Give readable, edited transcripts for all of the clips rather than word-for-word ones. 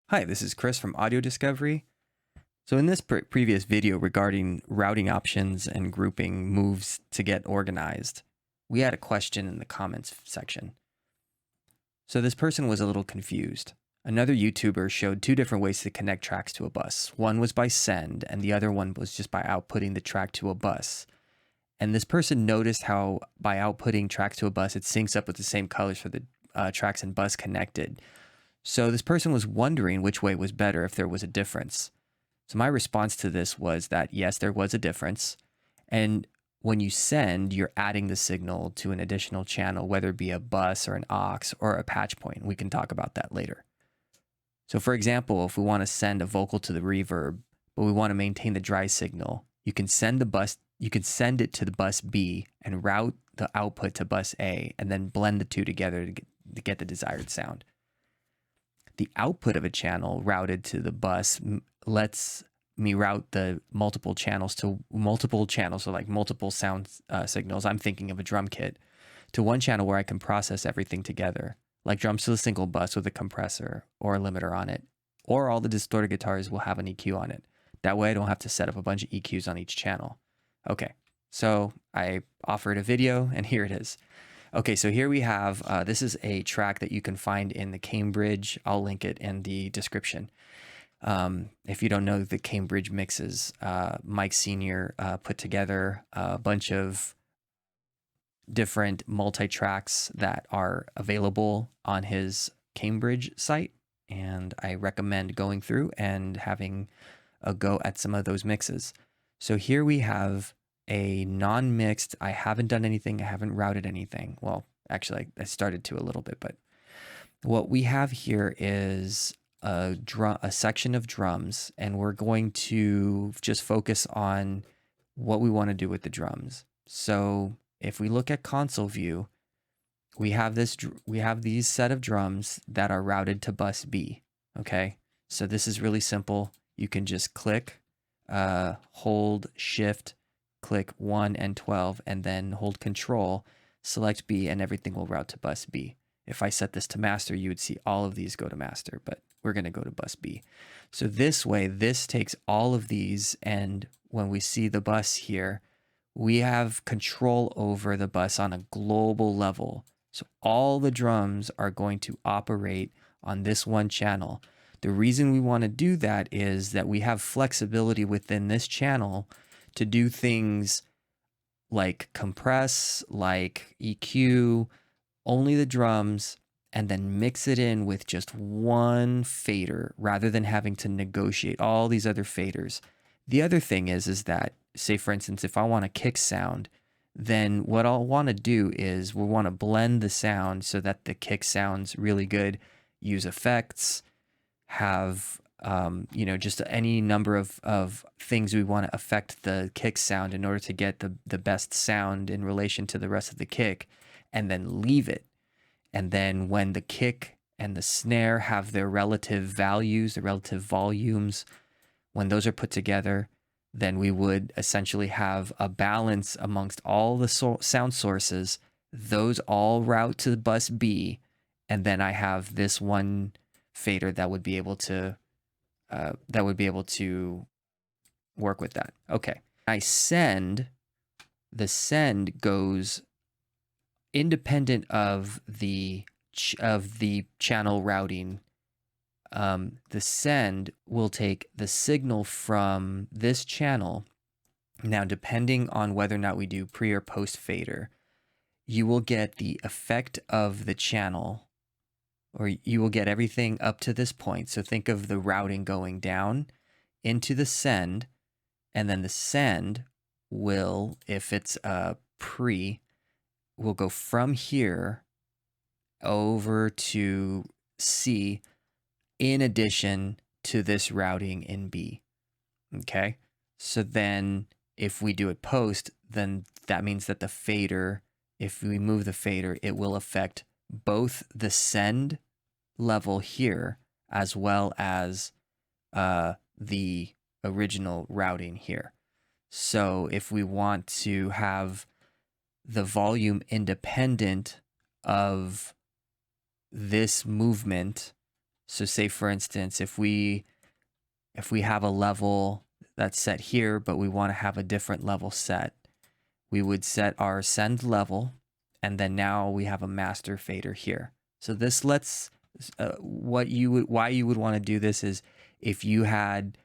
Hi, this is Chris from Audio Discovery. So in this previous video regarding routing options and grouping moves to get organized, we had a question in the comments section. So this person was a little confused. Another YouTuber showed two different ways to connect tracks to a bus. One was by send, and the other one was just by outputting the track to a bus. And this person noticed how by outputting tracks to a bus, it syncs up with the same colors for the tracks and bus connected. So this person was wondering which way was better, if there was a difference. So my response to this was that yes, there was a difference. And when you send, you're adding the signal to an additional channel, whether it be a bus or an aux or a patch point. We can talk about that later. So for example, if we want to send a vocal to the reverb, but we want to maintain the dry signal, you can send it to the bus B and route the output to bus A and then blend the two together to get the desired sound. The output of a channel routed to the bus lets me route the multiple channels, so like multiple sound signals. I'm thinking of a drum kit to one channel where I can process everything together, like drums to a single bus with a compressor or a limiter on it, or all the distorted guitars will have an EQ on it. That way I don't have to set up a bunch of EQs on each channel. Okay, so I offered a video and here it is. Okay, so here we have, this is a track that you can find in the Cambridge. I'll link it in the description. If you don't know the Cambridge mixes, Mike Sr. Put together a bunch of different multi-tracks that are available on his Cambridge site. And I recommend going through and having a go at some of those mixes. So here we have a non-mixed, I haven't done anything, I haven't routed anything. Well, actually, I started to a little bit, but what we have here is a section of drums, and we're going to just focus on what we want to do with the drums. So if we look at console view, we have these set of drums that are routed to bus B. Okay, so this is really simple. You can just click, hold shift, click 1 and 12, and then hold control, select B, and everything will route to bus B. If I set this to master, you would see all of these go to master, but we're going to go to bus B. So this way, this takes all of these, and when we see the bus here, we have control over the bus on a global level. So all the drums are going to operate on this one channel. The reason we want to do that is that we have flexibility within this channel to do things like compress, like EQ, only the drums, and then mix it in with just one fader rather than having to negotiate all these other faders. The other thing is that, say for instance, if I want a kick sound, then what I'll want to do is we'll want to blend the sound so that the kick sounds really good, use effects, have just any number of things we want to affect the kick sound in order to get the best sound in relation to the rest of the kick, and then leave it. And then when the kick and the snare have their relative values, the relative volumes, when those are put together, then we would essentially have a balance amongst all the sound sources. Those all route to bus B, and then I have this one fader that would be able to work with that. Okay, the send goes independent of the channel routing. The send will take the signal from this channel. Now, depending on whether or not we do pre or post fader, you will get the effect of the channel, or you will get everything up to this point. So think of the routing going down into the send, and then the send will, if it's a pre, will go from here over to C in addition to this routing in B. Okay, so then if we do it post, then that means that the fader, if we move the fader, it will affect both the send level here as well as the original routing here. So if we want to have the volume independent of this movement, So say for instance, if we have a level that's set here, but we want to have a different level set, we would set our send level, and then now we have a master fader here. So this lets why you would want to do this is if you had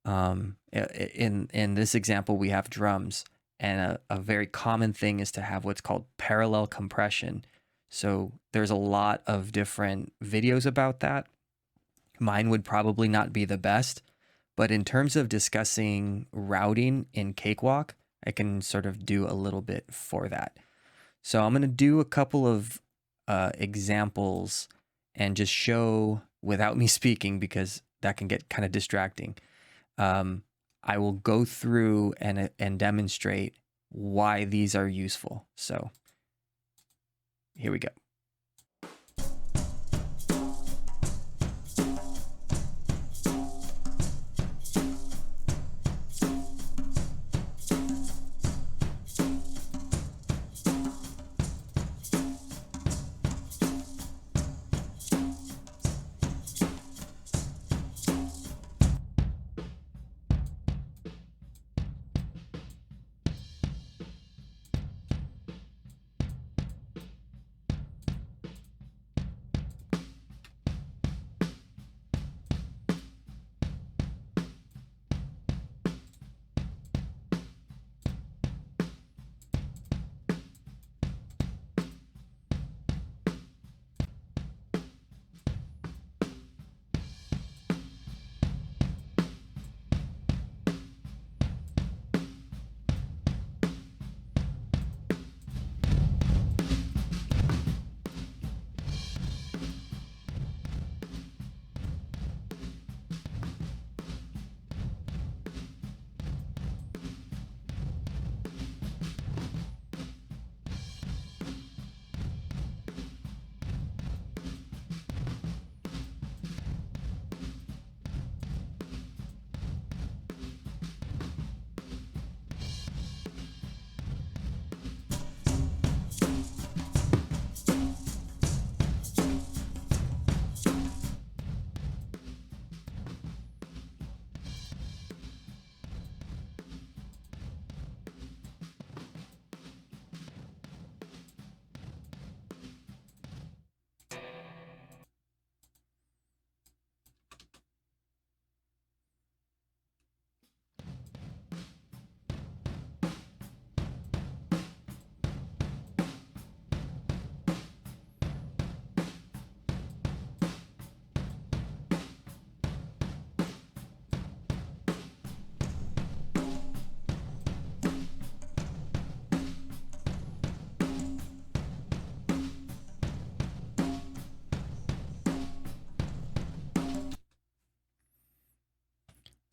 in this example we have drums, and a very common thing is to have what's called parallel compression. So there's a lot of different videos about that. Mine would probably not be the best, but in terms of discussing routing in Cakewalk, I can sort of do a little bit for that. So I'm going to do a couple of examples and just show without me speaking, because that can get kind of distracting. I will go through and demonstrate why these are useful. So here we go.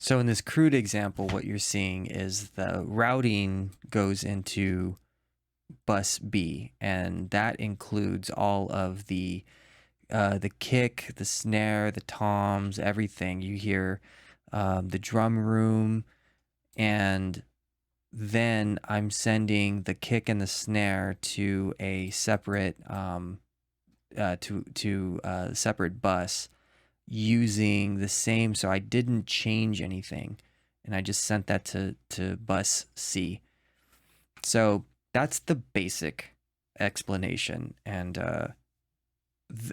So in this crude example, what you're seeing is the routing goes into bus B, and that includes all of the kick, the snare, the toms, everything. You hear the drum room, and then I'm sending the kick and the snare to a separate separate bus using the same. So I didn't change anything, and I just sent that to bus C. So that's the basic explanation, and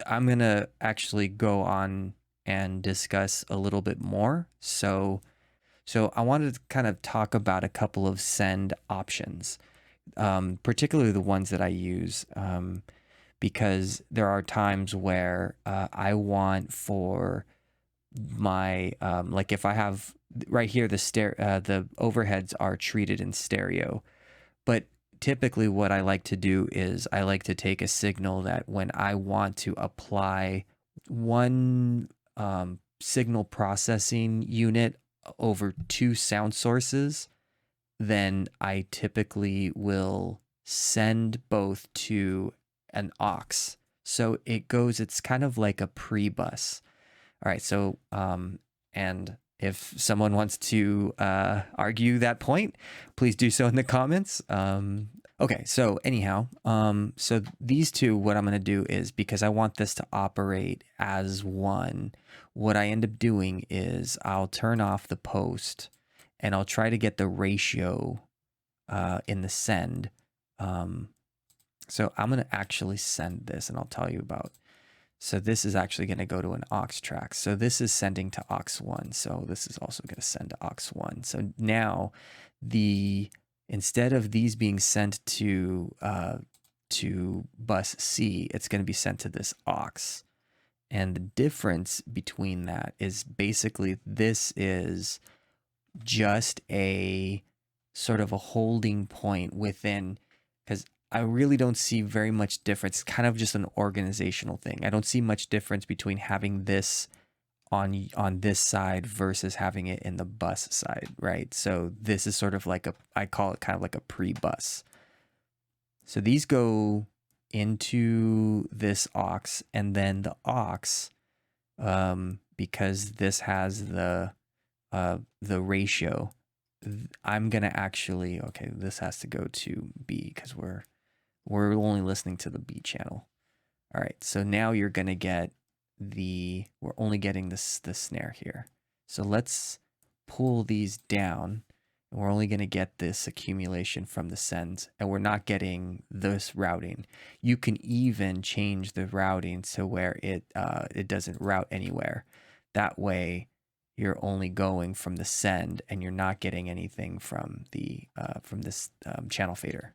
I'm gonna actually go on and discuss a little bit more. So I wanted to kind of talk about a couple of send options, particularly the ones that I use, because there are times where I want for my like if I have right here the overheads are treated in stereo, but typically what I like to do is I like to take a signal that when I want to apply one signal processing unit over two sound sources, then I typically will send both to an aux. So it's kind of like a pre-bus. All right, so and if someone wants to argue that point, please do so in the comments. Okay, so anyhow, so these two, what I'm going to do is, because I want this to operate as one, what I end up doing is I'll turn off the post and I'll try to get the ratio in the send. So I'm going to actually send this and I'll tell you about. So this is actually going to go to an aux track. So this is sending to aux1. So this is also going to send to aux1. So now instead of these being sent to bus C, it's going to be sent to this aux. And the difference between that is basically this is just a sort of a holding point within, because I really don't see very much difference. It's kind of just an organizational thing. I don't see much difference between having this on this side versus having it in the bus side, right? So this is sort of like I call it kind of like a pre-bus. So these go into this aux, and then the aux, because this has the ratio, I'm gonna actually, okay, this has to go to B because we're only listening to the B channel. All right, so now you're gonna get we're only getting the snare here. So let's pull these down, and we're only gonna get this accumulation from the sends, and we're not getting this routing. You can even change the routing to where it doesn't route anywhere. That way, you're only going from the send, and you're not getting anything from the from this channel fader.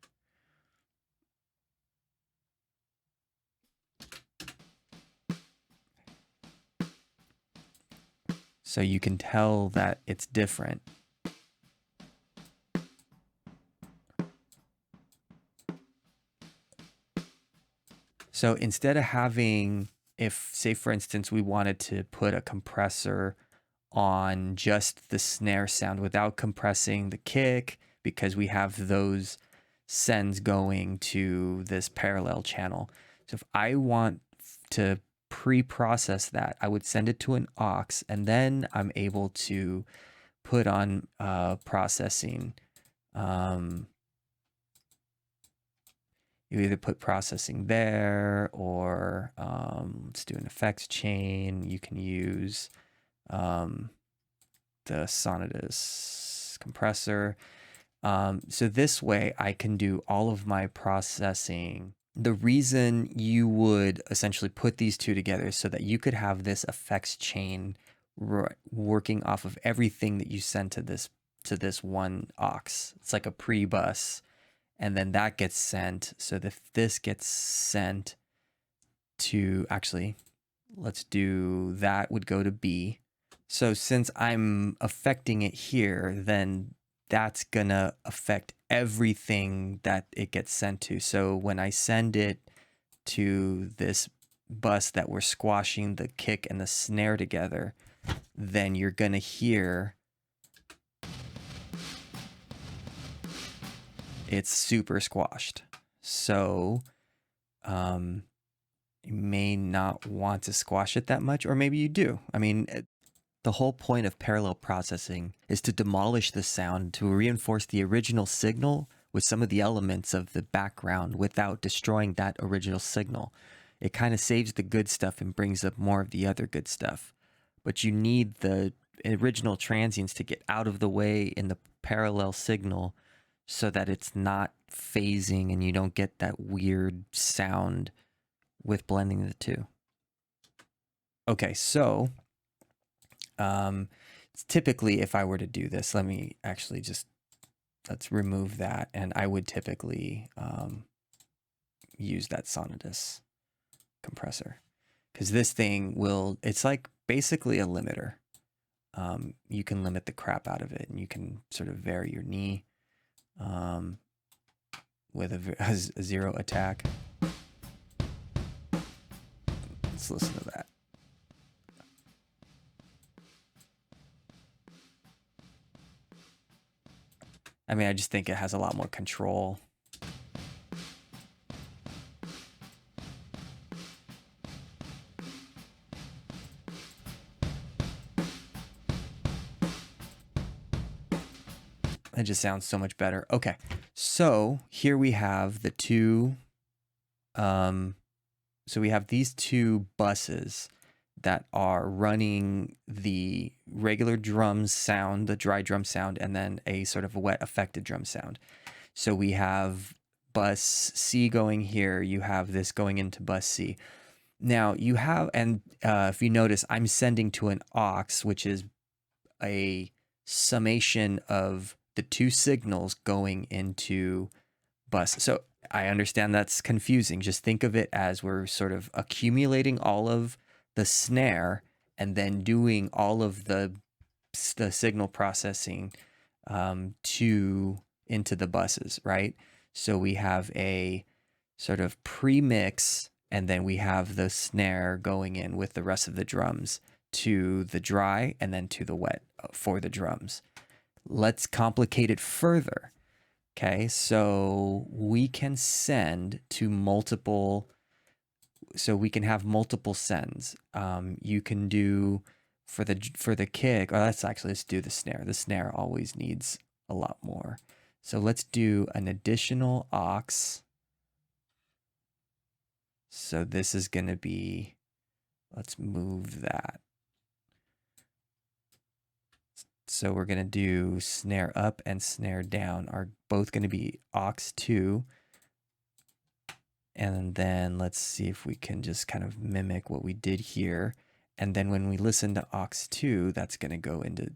So you can tell that it's different. So instead of having, if say for instance, we wanted to put a compressor on just the snare sound without compressing the kick, because we have those sends going to this parallel channel. So if I want to pre-process that, I would send it to an aux, and then I'm able to put on processing. You either put processing there, or let's do an effects chain. You can use the Sonnetus Compressor. So this way I can do all of my processing. The reason you would essentially put these two together is so that you could have this effects chain working off of everything that you send to this one aux. It's like a pre-bus, and then that gets sent. So if this gets sent to, actually, let's do that would go to B. So since I'm affecting it here, then that's gonna affect everything that it gets sent to. So when I send it to this bus that we're squashing the kick and the snare together, then you're gonna hear it's super squashed. So you may not want to squash it that much, or maybe you do. I mean, the whole point of parallel processing is to demolish the sound, to reinforce the original signal with some of the elements of the background without destroying that original signal. It kind of saves the good stuff and brings up more of the other good stuff. But you need the original transients to get out of the way in the parallel signal so that it's not phasing and you don't get that weird sound with blending the two. Okay, so typically if I were to do this, let me actually let's remove that, and I would typically use that Sonnetus compressor, because this thing it's like basically a limiter. You can limit the crap out of it, and you can sort of vary your knee with a zero attack. Let's listen to that. I mean, I just think it has a lot more control. It just sounds so much better. Okay, So here we have the two, so we have these two buses that are running the regular drums sound, the dry drum sound, and then a sort of wet affected drum sound. So we have bus C going here, you have this going into bus C. Now you have, and if you notice, I'm sending to an aux, which is a summation of the two signals going into bus. So I understand that's confusing. Just think of it as we're sort of accumulating all of the snare and then doing all of the signal processing into the buses, right? So we have a sort of pre-mix, and then we have the snare going in with the rest of the drums to the dry and then to the wet for the drums. Let's complicate it further. Okay, so we can send to multiple, so we can have multiple sends. You can do for the kick, or let's do the snare. The snare always needs a lot more. So let's do an additional aux. So this is going to be, let's move that. So we're going to do snare up and snare down are both going to be aux 2. And then let's see if we can just kind of mimic what we did here. And then when we listen to aux 2, that's going to go into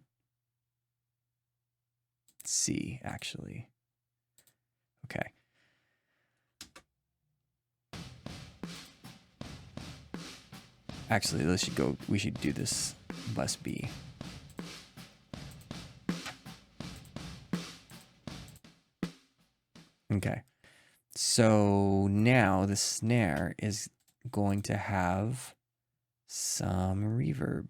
C, actually. Okay. Actually, we should do this bus B. Okay. So now the snare is going to have some reverb.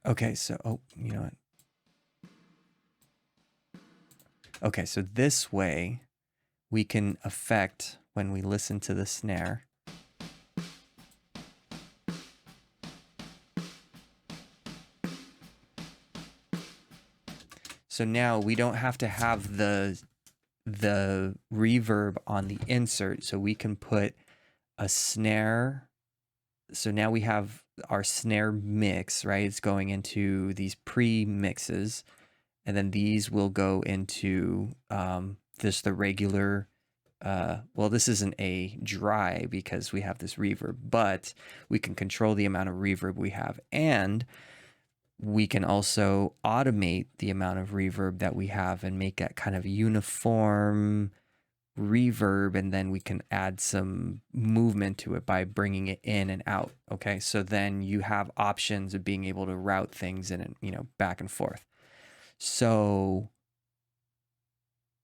Okay, so, you know what? Okay, so this way we can affect when we listen to the snare. So now we don't have to have the reverb on the insert, so we can put a snare. So now we have our snare mix, right? It's going into these pre-mixes, and then these will go into just the regular, well, this isn't a dry because we have this reverb, but we can control the amount of reverb we have, and we can also automate the amount of reverb that we have and make that kind of uniform reverb, and then we can add some movement to it by bringing it in and out. Okay, so then you have options of being able to route things in, you know, back and forth. So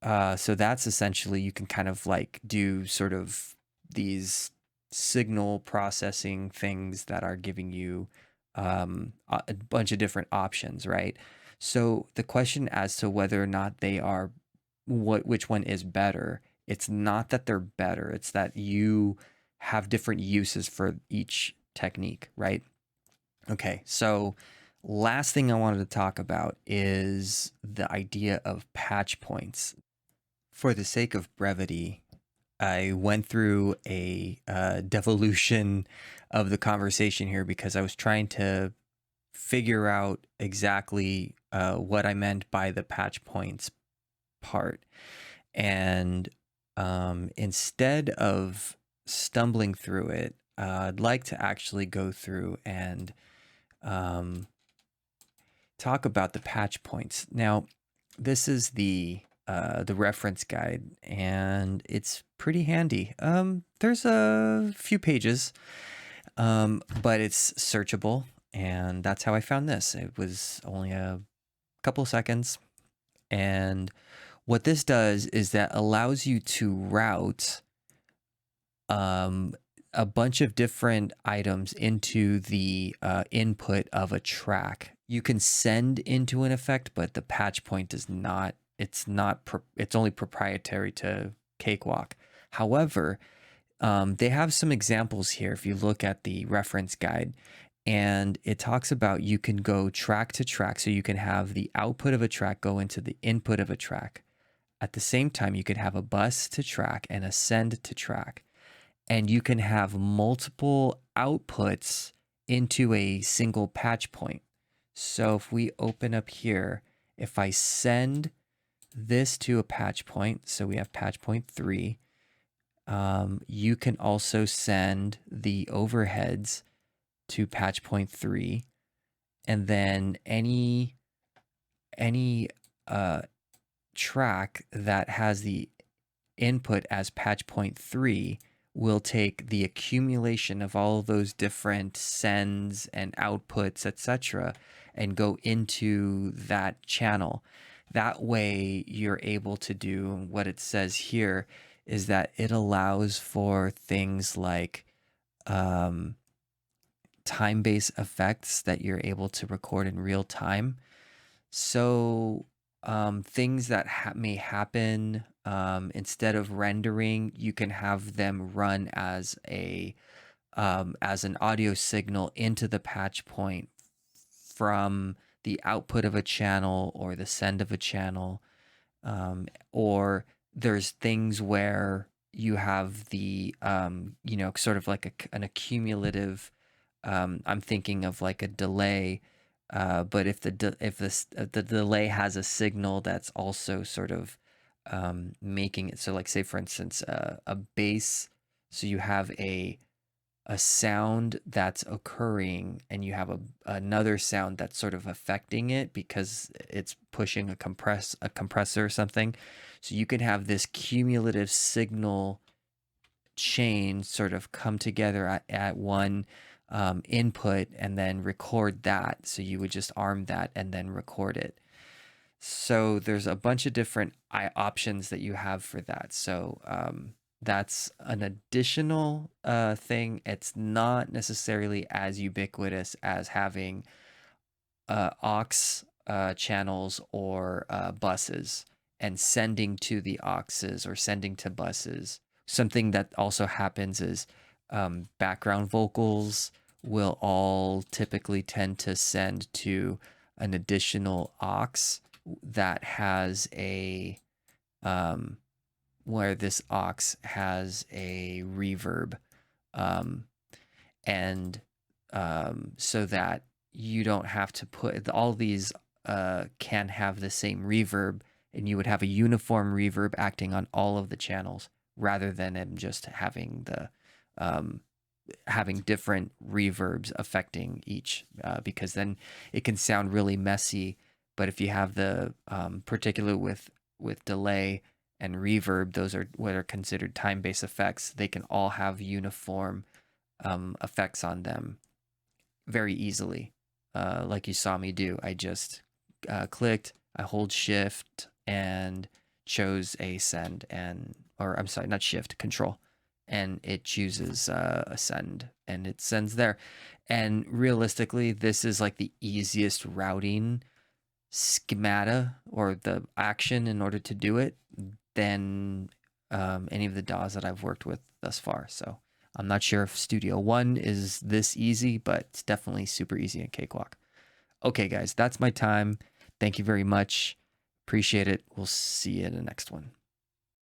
so that's essentially, you can kind of like do sort of these signal processing things that are giving you a bunch of different options, right? So the question as to whether or not they are, which one is better, it's not that they're better, it's that you have different uses for each technique, right? Okay, so last thing I wanted to talk about is the idea of patch points. For the sake of brevity, I went through a devolution of the conversation here because I was trying to figure out exactly what I meant by the patch points part. And instead of stumbling through it, I'd like to actually go through and talk about the patch points. Now, this is the reference guide, and it's pretty handy. There's a few pages, but it's searchable, and that's how I found this. It was only a couple seconds, and What this does is that allows you to route a bunch of different items into the input of a track. You can send into an effect, but the patch point does not. It's only proprietary to Cakewalk. However, they have some examples here. If you look at the reference guide, and it talks about you can go track to track, so you can have the output of a track go into the input of a track. At the same time, you could have a bus to track and a send to track. And you can have multiple outputs into a single patch point. So if we open up here, if I send this to a patch point, so we have patch point 3, you can also send the overheads to patch point 3, and then any track that has the input as patch point 3 will take the accumulation of all of those different sends and outputs, etc., and go into that channel. That way you're able to do what it says here is that it allows for things like time-based effects that you're able to record in real time. So things that may happen instead of rendering, you can have them run as an audio signal into the patch point from the output of a channel or the send of a channel. Or there's things where you have the sort of like an accumulative. I'm thinking of like a delay. But if the delay has a signal that's also sort of making it so, like, say for instance a bass, so you have a sound that's occurring and you have another sound that's sort of affecting it because it's pushing a compressor or something. So you can have this cumulative signal chain sort of come together at one input and then record that. So you would just arm that and then record it. So there's a bunch of different options that you have for that. So that's an additional thing. It's not necessarily as ubiquitous as having aux channels or buses and sending to the auxes or sending to buses. Something that also happens is background vocals will all typically tend to send to an additional aux that has a where this aux has a reverb, and so that you don't have to put all these can have the same reverb, and you would have a uniform reverb acting on all of the channels rather than them just having the having different reverbs affecting each, because then it can sound really messy. But if you have the particular with delay and reverb, those are what are considered time-based effects. They can all have uniform effects on them very easily, like you saw me do. I just clicked, I hold shift and chose a send, or I'm sorry, not shift, control, and it chooses a send and it sends there. And realistically, this is like the easiest routing schemata or the action in order to do it than any of the DAWs that I've worked with thus far. So I'm not sure if Studio One is this easy, but it's definitely super easy in Cakewalk. Okay, guys, that's my time. Thank you very much. Appreciate it. We'll see you in the next one.